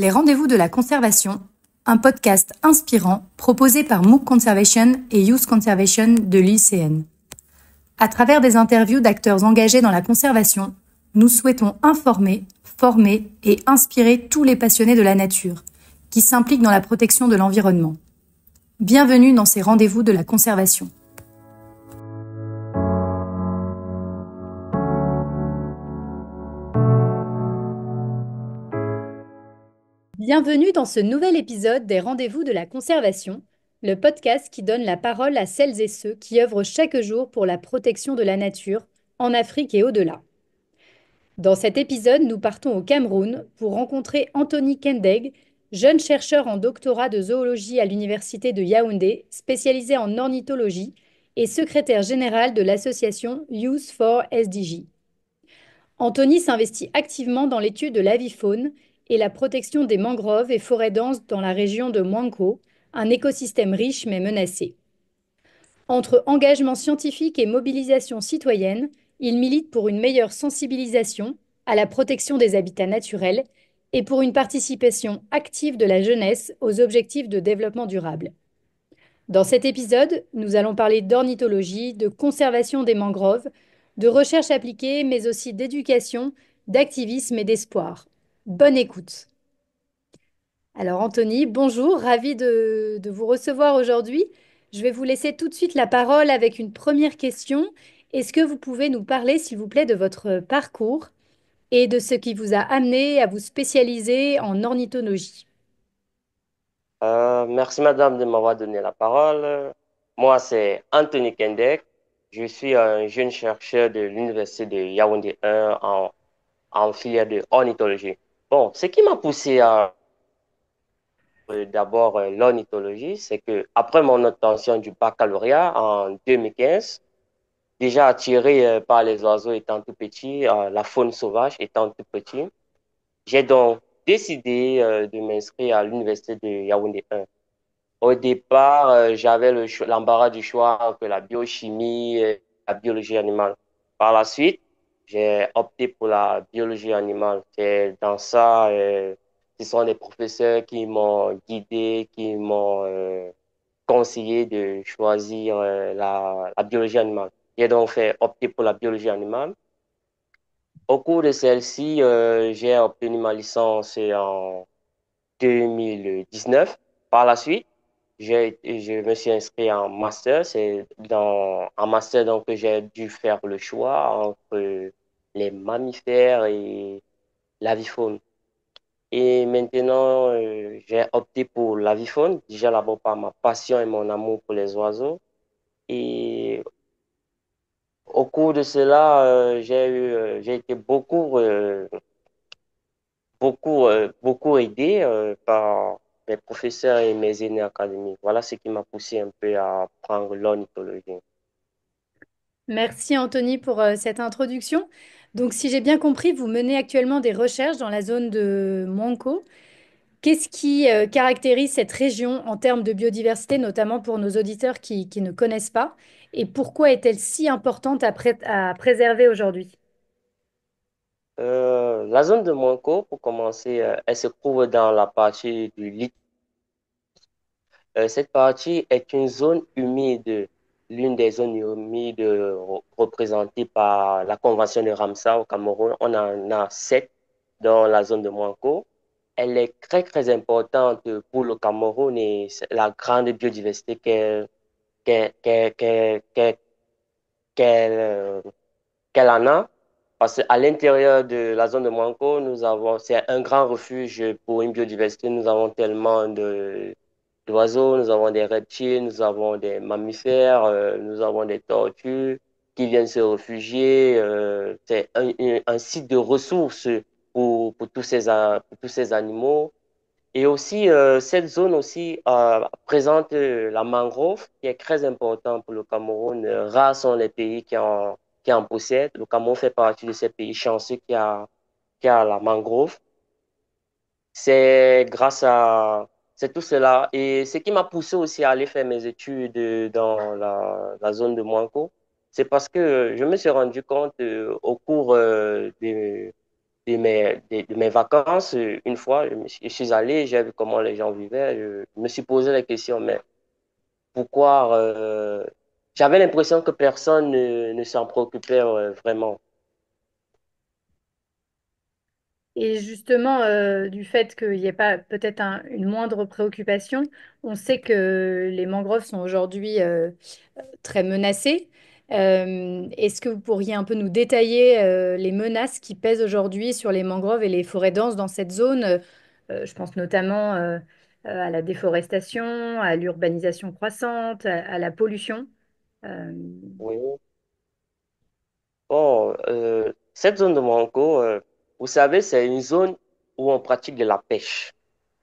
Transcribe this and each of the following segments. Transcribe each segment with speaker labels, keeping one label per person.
Speaker 1: Les rendez-vous de la conservation, un podcast inspirant proposé par MOOC Conservation et Youth Conservation de l'ICN. À travers des interviews d'acteurs engagés dans la conservation, nous souhaitons informer, former et inspirer tous les passionnés de la nature qui s'impliquent dans la protection de l'environnement. Bienvenue dans ces rendez-vous de la conservation. Bienvenue dans ce nouvel épisode des Rendez-vous de la conservation, le podcast qui donne la parole à celles et ceux qui œuvrent chaque jour pour la protection de la nature en Afrique et au-delà. Dans cet épisode, nous partons au Cameroun pour rencontrer Anthony Kendeg, jeune chercheur en doctorat de zoologie à l'université de Yaoundé, spécialisé en ornithologie et secrétaire général de l'association Youth for SDG. Anthony s'investit activement dans l'étude de l'avifaune et la protection des mangroves et forêts denses dans la région de Mwanko, un écosystème riche mais menacé. Entre engagement scientifique et mobilisation citoyenne, il milite pour une meilleure sensibilisation à la protection des habitats naturels et pour une participation active de la jeunesse aux objectifs de développement durable. Dans cet épisode, nous allons parler d'ornithologie, de conservation des mangroves, de recherche appliquée, mais aussi d'éducation, d'activisme et d'espoir. Bonne écoute. Alors Anthony, bonjour, ravi de vous recevoir aujourd'hui. Je vais vous laisser tout de suite la parole avec une première question. Est-ce que vous pouvez nous parler, s'il vous plaît, de votre parcours et de ce qui vous a amené à vous spécialiser en ornithologie?
Speaker 2: Merci madame de m'avoir donné la parole. Moi, c'est Anthony Kendek. Je suis un jeune chercheur de l'université de Yaoundé 1 en filière de ornithologie. Bon, ce qui m'a poussé à d'abord l'ornithologie, c'est que après mon obtention du baccalauréat en 2015, déjà attiré par les oiseaux étant tout petit, la faune sauvage étant tout petit, j'ai donc décidé de m'inscrire à l'université de Yaoundé 1. Au départ, j'avais l'embarras du choix entre la biochimie et la biologie animale. Par la suite, j'ai opté pour la biologie animale. C'est dans ça, ce sont des professeurs qui m'ont guidé, qui m'ont conseillé de choisir la biologie animale. J'ai donc fait opter pour la biologie animale. Au cours de celle-ci, j'ai obtenu ma licence en 2019. Par la suite, je me suis inscrit en master. En master donc que j'ai dû faire le choix entre les mammifères et l'avifaune. Et maintenant, j'ai opté pour l'avifaune, déjà d'abord par ma passion et mon amour pour les oiseaux. Et au cours de cela, j'ai été beaucoup aidé par mes professeurs et mes aînés académiques. Voilà ce qui m'a poussé un peu à prendre l'ornithologie.
Speaker 1: Merci Anthony pour cette introduction. Donc, si j'ai bien compris, vous menez actuellement des recherches dans la zone de Mwanko. Qu'est-ce qui caractérise cette région en termes de biodiversité, notamment pour nos auditeurs qui ne connaissent pas? Et pourquoi est-elle si importante à préserver aujourd'hui?
Speaker 2: La zone de Manco, pour commencer, elle se trouve dans la partie du littoral. Cette partie est une zone humide, l'une des zones humides représentées par la Convention de Ramsar au Cameroun. On en a sept dans la zone de Manco. Elle est très, très importante pour le Cameroun et c'est la grande biodiversité qu'elle qu'elle- qu'elle- qu'elle- qu'elle, qu'elle en a. Parce qu'à l'intérieur de la zone de Manco, c'est un grand refuge pour une biodiversité. Nous avons tellement d'oiseaux, nous avons des reptiles, nous avons des mammifères, nous avons des tortues qui viennent se réfugier. C'est un site de ressources pour tous ces animaux. Et aussi, cette zone aussi présente la mangrove, qui est très important pour le Cameroun. Rares sont les pays qui en possèdent. Le Cameroun fait partie de ces pays chanceux qui a la mangrove. C'est grâce à c'est tout cela. Et ce qui m'a poussé aussi à aller faire mes études dans la zone de Mouanko, c'est parce que je me suis rendu compte au cours de mes vacances, une fois, je suis allé, j'ai vu comment les gens vivaient, je me suis posé la question, mais pourquoi j'avais l'impression que personne ne s'en préoccupait vraiment.
Speaker 1: Et justement, du fait qu'il n'y ait pas peut-être une moindre préoccupation, on sait que les mangroves sont aujourd'hui très menacées. Est-ce que vous pourriez un peu nous détailler les menaces qui pèsent aujourd'hui sur les mangroves et les forêts denses dans cette zone? Je pense notamment à la déforestation, à l'urbanisation croissante, à la pollution. Euh,
Speaker 2: Oui. Bon, cette zone de Manco, vous savez, c'est une zone où on pratique de la pêche.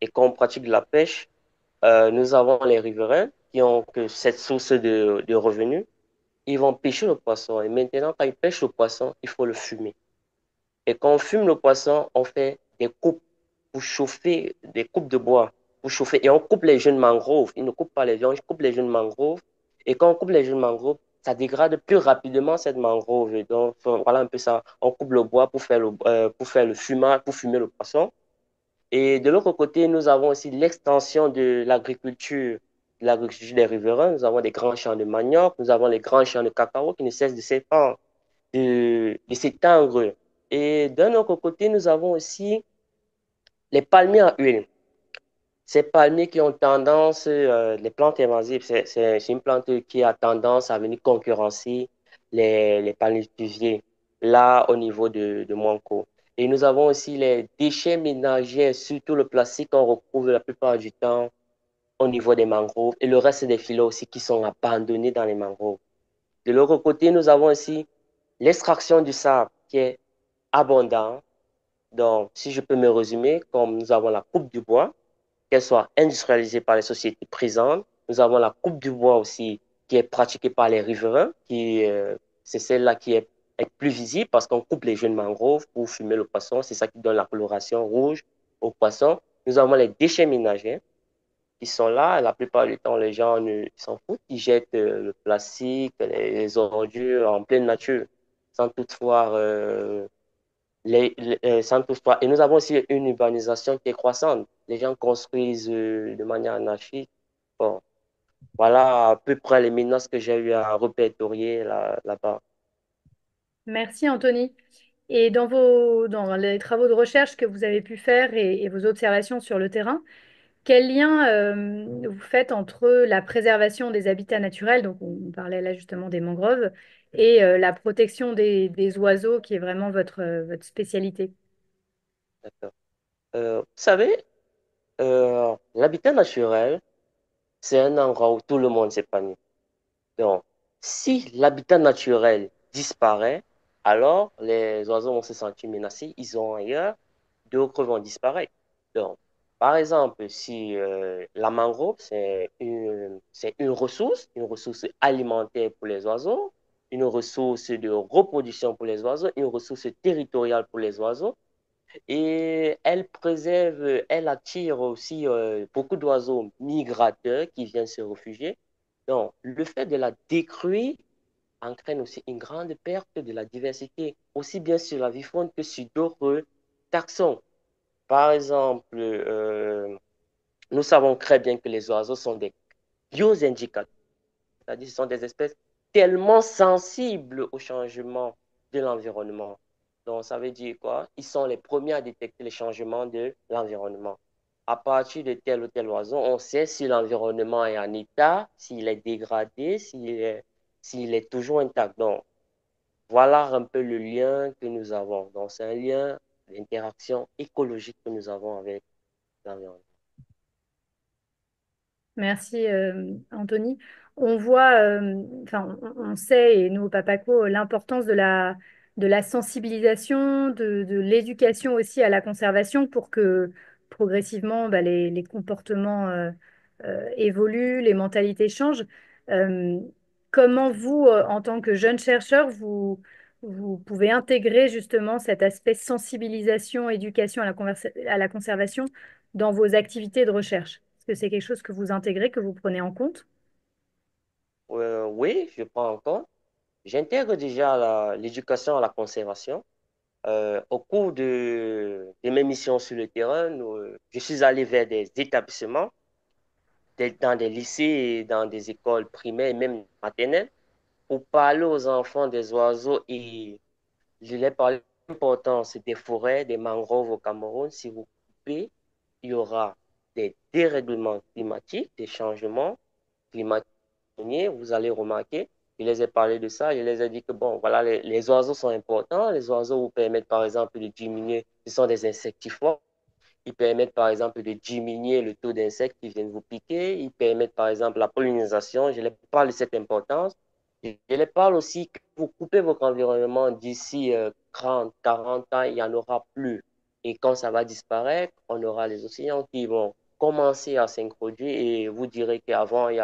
Speaker 2: Et quand on pratique de la pêche, nous avons les riverains qui ont que cette source de revenus. Ils vont pêcher le poisson. Et maintenant, quand ils pêchent le poisson, il faut le fumer. Et quand on fume le poisson, on fait des coupes pour chauffer, des coupes de bois pour chauffer. Et on coupe les jeunes mangroves. Ils ne coupent pas les viandes, ils coupent les jeunes mangroves. Et quand on coupe les jeunes mangroves, ça dégrade plus rapidement cette mangrove. Et donc, voilà un peu ça. On coupe le bois pour faire le fumage, pour fumer le poisson. Et de l'autre côté, nous avons aussi l'extension de l'agriculture des riverains. Nous avons des grands champs de manioc, nous avons les grands champs de cacao qui ne cessent de s'étendre, de s'étendre. Et d'un autre côté, nous avons aussi les palmiers à huile. Ces palmiers qui ont tendance, les plantes invasives, c'est une plante qui a tendance à venir concurrencer les palmiers pluviers, là au niveau de Manco. Et nous avons aussi les déchets ménagers, surtout le plastique qu'on retrouve la plupart du temps au niveau des mangroves et le reste des filets aussi qui sont abandonnés dans les mangroves. De l'autre côté, nous avons aussi l'extraction du sable qui est abondant. Donc, si je peux me résumer, comme nous avons la coupe du bois, qu'elle soit industrialisée par les sociétés présentes. Nous avons la coupe du bois aussi qui est pratiquée par les riverains, c'est celle-là est plus visible parce qu'on coupe les jeunes mangroves pour fumer le poisson. C'est ça qui donne la coloration rouge au poisson. Nous avons les déchets ménagers qui sont là. La plupart du temps, les gens s'en foutent. Ils jettent le plastique, les ordures en pleine nature sans toutefois sans toutefois. Et nous avons aussi une urbanisation qui est croissante. Les gens construisent de manière anarchique. Bon, voilà à peu près les menaces que j'ai eu à répertorier là-bas.
Speaker 1: Merci Anthony. Et dans les travaux de recherche que vous avez pu faire et vos observations sur le terrain, quel lien vous faites entre la préservation des habitats naturels, donc on parlait là justement des mangroves, et la protection des oiseaux, qui est vraiment votre spécialité?
Speaker 2: D'accord. Vous savez, l'habitat naturel, c'est un endroit où tout le monde s'épanouit. Donc, si l'habitat naturel disparaît, alors les oiseaux vont se sentir menacés, ils ont ailleurs, d'autres vont disparaître. Donc, par exemple, si la mangrove, c'est une ressource alimentaire pour les oiseaux, une ressource de reproduction pour les oiseaux, une ressource territoriale pour les oiseaux, et elle préserve, elle attire aussi beaucoup d'oiseaux migrateurs qui viennent se réfugier. Donc, le fait de la détruire entraîne aussi une grande perte de la diversité, aussi bien sur la faune que sur d'autres taxons. Par exemple, nous savons très bien que les oiseaux sont des bioindicateurs, c'est-à-dire ce sont des espèces tellement sensibles au changement de l'environnement. Donc, ça veut dire quoi? Ils sont les premiers à détecter les changements de l'environnement. À partir de tel ou tel oiseau, on sait si l'environnement est en état, s'il est dégradé, s'il est toujours intact. Donc, voilà un peu le lien que nous avons. Donc, c'est un lien d'interaction écologique que nous avons avec l'environnement.
Speaker 1: Merci Anthony. On voit, enfin, on sait, et nous au Papaco, l'importance de la sensibilisation, de l'éducation aussi à la conservation pour que progressivement les comportements évoluent, les mentalités changent. Euh, Comment vous, en tant que jeune chercheur, vous pouvez intégrer justement cet aspect sensibilisation, éducation à à la conservation dans vos activités de recherche? Est-ce que c'est quelque chose que vous intégrez, que vous prenez en compte?
Speaker 2: Oui, je prends en compte. J'intègre déjà l'éducation à la conservation. Au cours de mes missions sur le terrain, je suis allé vers des établissements, dans des lycées et dans des écoles primaires et même maternelles, pour parler aux enfants des oiseaux et je leur ai parlé de l'importance des forêts, des mangroves au Cameroun. Si vous coupez, il y aura des dérèglements climatiques, des changements climatiques. Vous allez remarquer, je les ai parlé de ça, je les ai dit que bon, voilà, les oiseaux sont importants. Les oiseaux vous permettent par exemple de diminuer, ce sont des insectivores. Ils permettent par exemple de diminuer le taux d'insectes qui viennent vous piquer. Ils permettent par exemple la pollinisation. Je les parle de cette importance. Je les parle aussi que vous coupez votre environnement d'ici 30, 40 ans, il n'y en aura plus. Et quand ça va disparaître, on aura les océans qui vont commencer à s'introduire et vous direz qu'avant, il y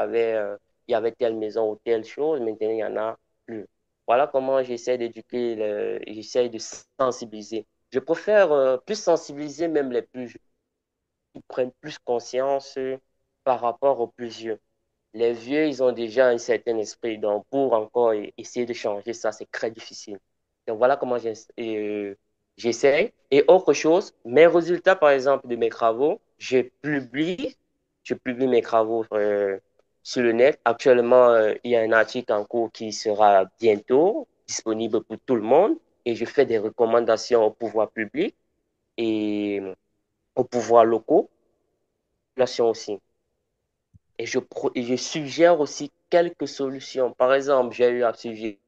Speaker 2: avait telle maison ou telle chose, maintenant, il n'y en a plus. Voilà comment j'essaie d'éduquer, j'essaie de sensibiliser. Je préfère plus sensibiliser même les plus jeunes qui prennent plus conscience par rapport aux plus vieux. Les vieux, ils ont déjà un certain esprit. Donc, pour encore essayer de changer ça, c'est très difficile. Donc, voilà comment j'essaie. Et autre chose, mes résultats, par exemple, de mes travaux, je publie mes travaux sur le net. Actuellement, il y a un article en cours qui sera bientôt disponible pour tout le monde. Et je fais des recommandations au pouvoir public et aux pouvoirs locaux, population aussi. Et je suggère aussi quelques solutions. Par exemple, j'ai eu à suggérer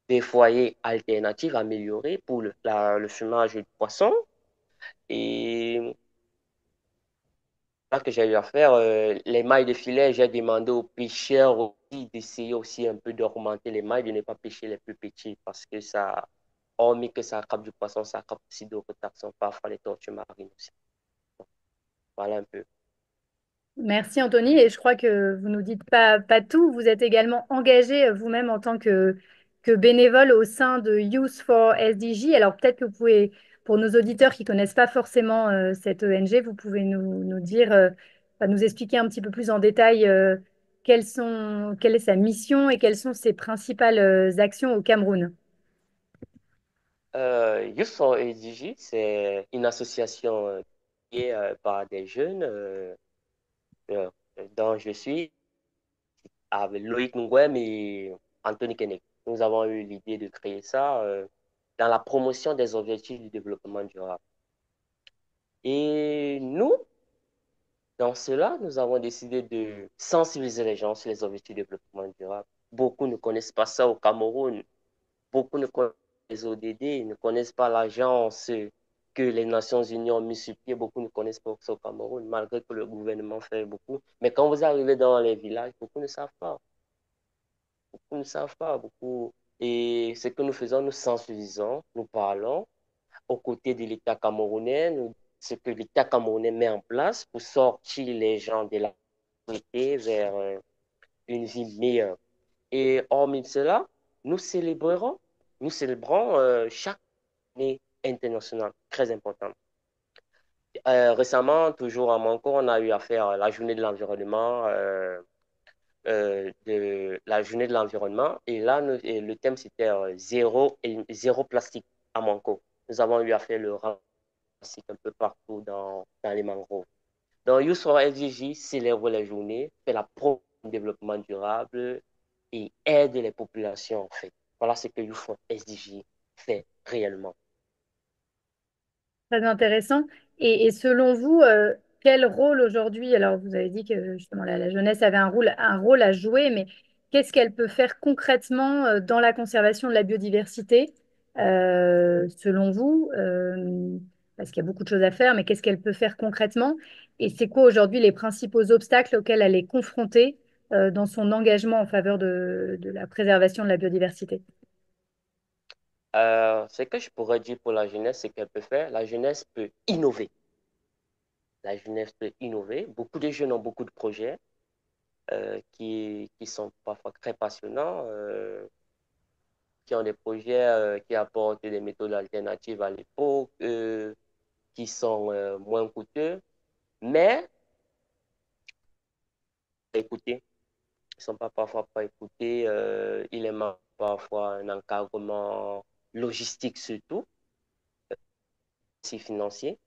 Speaker 2: des foyers alternatifs améliorés pour le fumage de poisson. Et là que j'ai eu à faire, les mailles de filet, j'ai demandé aux pêcheurs aussi d'essayer aussi un peu d'augmenter les mailles, de ne pas pêcher les plus petits parce que ça, hormis que ça attrape du poisson, ça attrape aussi d'autres taxons, parfois les tortues marines aussi. Voilà un peu.
Speaker 1: Merci Anthony, et je crois que vous nous dites pas tout. Vous êtes également engagé vous-même en tant que bénévole au sein de Youth for SDJ. Alors peut-être que vous pouvez, pour nos auditeurs qui connaissent pas forcément cette ONG, vous pouvez nous dire, enfin, nous expliquer un petit peu plus en détail quelle est sa mission et quelles sont ses principales actions au Cameroun.
Speaker 2: Youth for SDG, c'est une association créée par des jeunes euh, dont je suis avec Loïc Nguem et Anthony Kenneth. Nous avons eu l'idée de créer ça dans la promotion des objectifs du développement durable. Et nous, dans cela, nous avons décidé de sensibiliser les gens sur les objectifs du développement durable. Beaucoup ne connaissent pas ça au Cameroun. Beaucoup ne connaissent pas les ODD, ne connaissent pas l'agence que les Nations Unies ont mis sur pied. Beaucoup ne connaissent pas ça au Cameroun, malgré que le gouvernement fait beaucoup. Mais quand vous arrivez dans les villages, beaucoup ne savent pas. Beaucoup ne savent pas. Beaucoup. Et ce que nous faisons, nous sensibilisons, nous parlons aux côtés de l'État camerounais, ce que l'État camerounais met en place pour sortir les gens de la pauvreté vers une vie meilleure. Et hormis cela, nous célébrerons, nous célébrons chaque année internationale, très importante. Récemment, toujours à Manco, on a eu à faire la journée de l'environnement, la journée de l'environnement. Et là, et le thème, c'était zéro plastique à Manco. Nous avons eu à faire le plastique un peu partout dans les mangroves. Donc, Youth for SDJ célèbre les journées, fait la promotion du développement durable et aide les populations, en fait. Voilà ce que Youth for SDJ fait réellement.
Speaker 1: Très intéressant. Et selon vous, quel rôle aujourd'hui, alors vous avez dit que justement la jeunesse avait un rôle à jouer, mais qu'est-ce qu'elle peut faire concrètement dans la conservation de la biodiversité, selon vous? Parce qu'il y a beaucoup de choses à faire, mais qu'est-ce qu'elle peut faire concrètement? Et c'est quoi aujourd'hui les principaux obstacles auxquels elle est confrontée dans son engagement en faveur de la préservation de la biodiversité?
Speaker 2: Ce que je pourrais dire pour la jeunesse, c'est qu'elle peut faire. La jeunesse peut innover. La jeunesse peut innover. Beaucoup de jeunes ont beaucoup de projets qui sont parfois très passionnants, qui ont des projets qui apportent des méthodes alternatives à l'époque, qui sont moins coûteux, mais écoutez, ils ne sont pas parfois pas écoutés. Il est manque parfois un encadrement logistique surtout. aussi financier.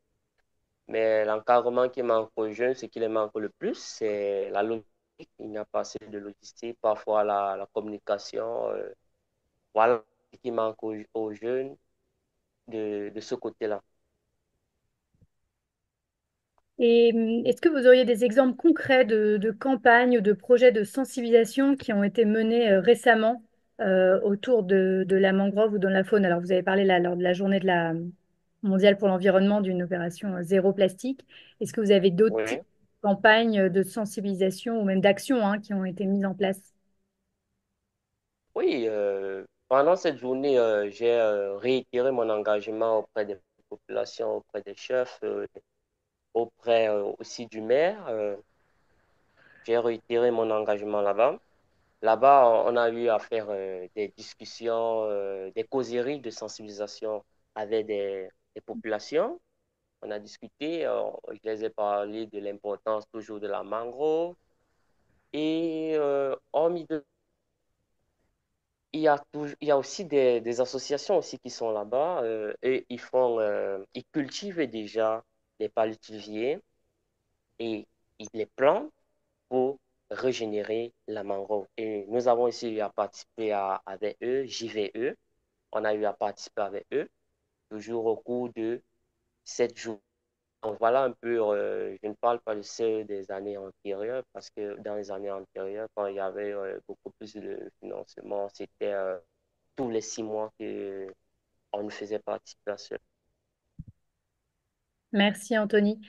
Speaker 2: Mais l'encadrement qui manque aux jeunes, ce qui les manque le plus, c'est la logistique. Il n'y a pas assez de logistique, parfois la communication. Voilà ce qui manque aux jeunes de ce côté-là.
Speaker 1: Et est-ce que vous auriez des exemples concrets de campagnes ou de projets de sensibilisation qui ont été menés récemment autour de la mangrove ou de la faune? Alors, vous avez parlé là, lors de la journée de la mondiale pour l'environnement d'une opération zéro plastique. Est-ce que vous avez d'autres types
Speaker 2: Oui,
Speaker 1: de campagnes de sensibilisation ou même d'actions hein, qui ont été mises en place?
Speaker 2: oui. Pendant cette journée, j'ai réitéré mon engagement auprès des populations, auprès des chefs, auprès aussi du maire. J'ai réitéré mon engagement là-bas. Là-bas, on a eu à faire des discussions, des causeries de sensibilisation avec des populations. On a discuté, je les ai parlé de l'importance toujours de la mangrove. Et hormis de, il y a aussi des associations aussi qui sont là-bas et ils cultivent déjà les paludiers et ils les plantent pour régénérer la mangrove. Et nous avons aussi eu à participer avec eux, JVE. On a eu à participer avec eux, toujours au cours de 7 jours. Donc voilà un peu, je ne parle pas de ceux des années antérieures, parce que dans les années antérieures, quand il y avait beaucoup plus de financement, c'était tous les 6 mois qu'on nous faisait participer à cela.
Speaker 1: Merci Anthony.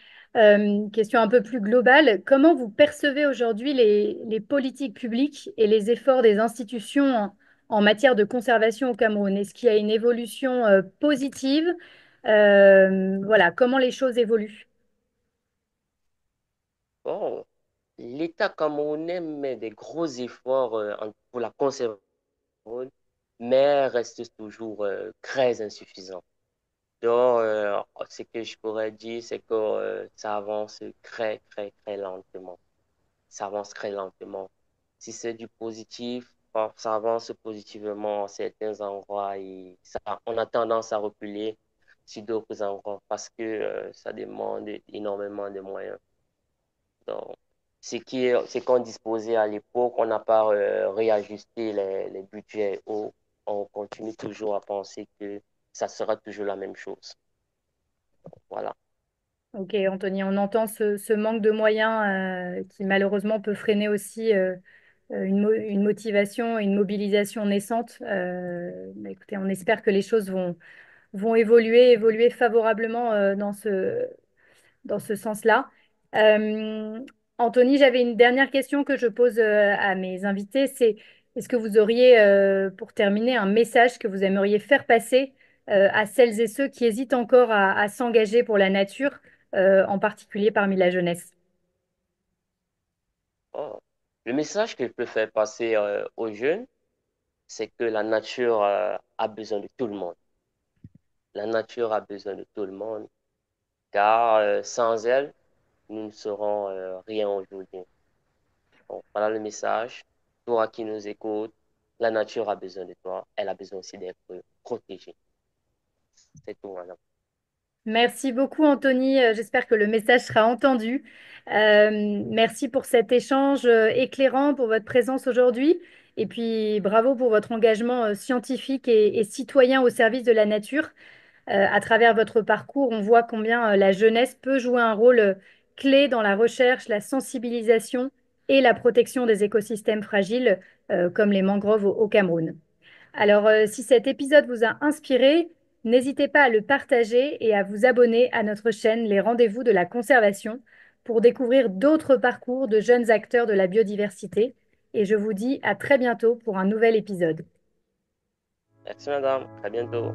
Speaker 1: Question un peu plus globale. Comment vous percevez aujourd'hui les politiques publiques et les efforts des institutions en matière de conservation au Cameroun? Est-ce qu'il y a une évolution positive? Voilà, comment les choses évoluent?
Speaker 2: Bon, l'État camerounais met des gros efforts pour la conservation, mais reste toujours très insuffisant. Donc, ce que je pourrais dire, c'est que ça avance très lentement. Ça avance très lentement. Si c'est du positif, bon, ça avance positivement à certains endroits et ça, on a tendance à reculer sur d'autres endroits parce que ça demande énormément de moyens. Donc, ce qu'on disposait à l'époque, on n'a pas réajusté les budgets ou on continue toujours à penser que ça sera toujours la même chose. Voilà.
Speaker 1: Ok, Anthony, on entend ce manque de moyens qui malheureusement peut freiner aussi une motivation, une mobilisation naissante. Bah, écoutez, on espère que les choses vont évoluer favorablement dans ce sens-là. Euh, Anthony, j'avais une dernière question que je pose à mes invités. C'est est-ce que vous auriez, pour terminer, un message que vous aimeriez faire passer à celles et ceux qui hésitent encore à s'engager pour la nature, en particulier parmi la jeunesse?
Speaker 2: Oh. Le message que je peux faire passer aux jeunes, c'est que la nature a besoin de tout le monde. La nature a besoin de tout le monde, car sans elle, nous ne serons rien aujourd'hui. Donc, voilà le message. Toi qui nous écoutes, la nature a besoin de toi. Elle a besoin aussi d'être protégée. C'est tout, madame.
Speaker 1: Merci beaucoup, Anthony. J'espère que le message sera entendu. Merci pour cet échange éclairant, pour votre présence aujourd'hui. Et puis, bravo pour votre engagement scientifique et citoyen au service de la nature. À travers votre parcours, on voit combien la jeunesse peut jouer un rôle clé dans la recherche, la sensibilisation et la protection des écosystèmes fragiles, comme les mangroves au Cameroun. Alors, si cet épisode vous a inspiré, n'hésitez pas à le partager et à vous abonner à notre chaîne Les Rendez-vous de la Conservation pour découvrir d'autres parcours de jeunes acteurs de la biodiversité. Et je vous dis à très bientôt pour un nouvel épisode.
Speaker 2: Merci, madame. À bientôt.